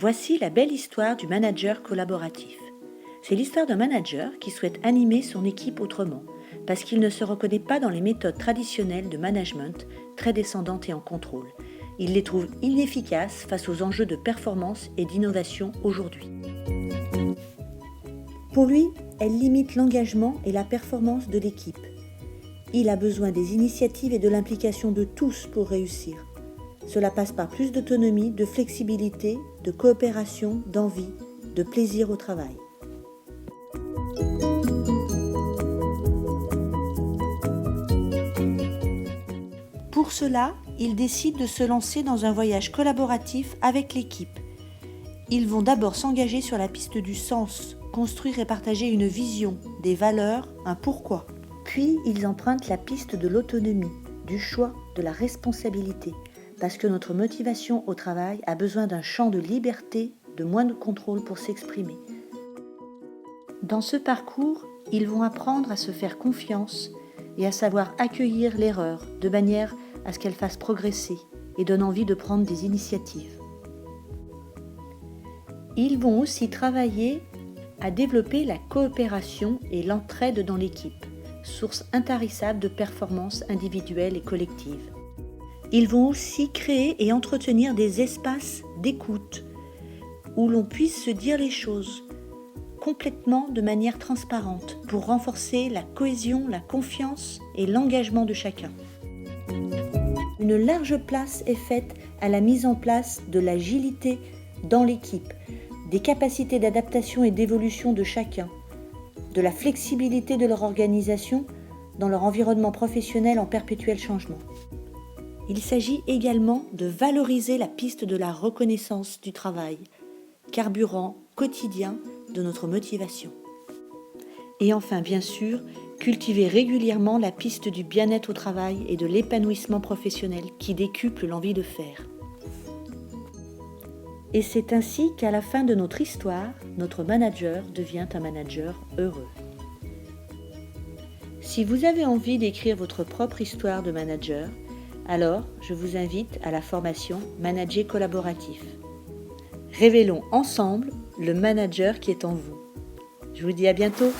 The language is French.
Voici la belle histoire du manager collaboratif. C'est l'histoire d'un manager qui souhaite animer son équipe autrement, parce qu'il ne se reconnaît pas dans les méthodes traditionnelles de management, très descendantes et en contrôle. Il les trouve inefficaces face aux enjeux de performance et d'innovation aujourd'hui. Pour lui, elles limitent l'engagement et la performance de l'équipe. Il a besoin des initiatives et de l'implication de tous pour réussir. Cela passe par plus d'autonomie, de flexibilité, de coopération, d'envie, de plaisir au travail. Pour cela, il décide de se lancer dans un voyage collaboratif avec l'équipe. Ils vont d'abord s'engager sur la piste du sens, construire et partager une vision, des valeurs, un pourquoi. Puis, ils empruntent la piste de l'autonomie, du choix, de la responsabilité, parce que notre motivation au travail a besoin d'un champ de liberté, de moins de contrôle pour s'exprimer. Dans ce parcours, ils vont apprendre à se faire confiance et à savoir accueillir l'erreur de manière à ce qu'elle fasse progresser et donne envie de prendre des initiatives. Ils vont aussi travailler à développer la coopération et l'entraide dans l'équipe, source intarissable de performances individuelles et collectives. Ils vont aussi créer et entretenir des espaces d'écoute où l'on puisse se dire les choses complètement de manière transparente pour renforcer la cohésion, la confiance et l'engagement de chacun. Une large place est faite à la mise en place de l'agilité dans l'équipe, des capacités d'adaptation et d'évolution de chacun, de la flexibilité de leur organisation dans leur environnement professionnel en perpétuel changement. Il s'agit également de valoriser la piste de la reconnaissance du travail, carburant quotidien de notre motivation. Et enfin, bien sûr, cultiver régulièrement la piste du bien-être au travail et de l'épanouissement professionnel qui décuple l'envie de faire. Et c'est ainsi qu'à la fin de notre histoire, notre manager devient un manager heureux. Si vous avez envie d'écrire votre propre histoire de manager, alors je vous invite à la formation Manager collaboratif. Révélons ensemble le manager qui est en vous. Je vous dis à bientôt.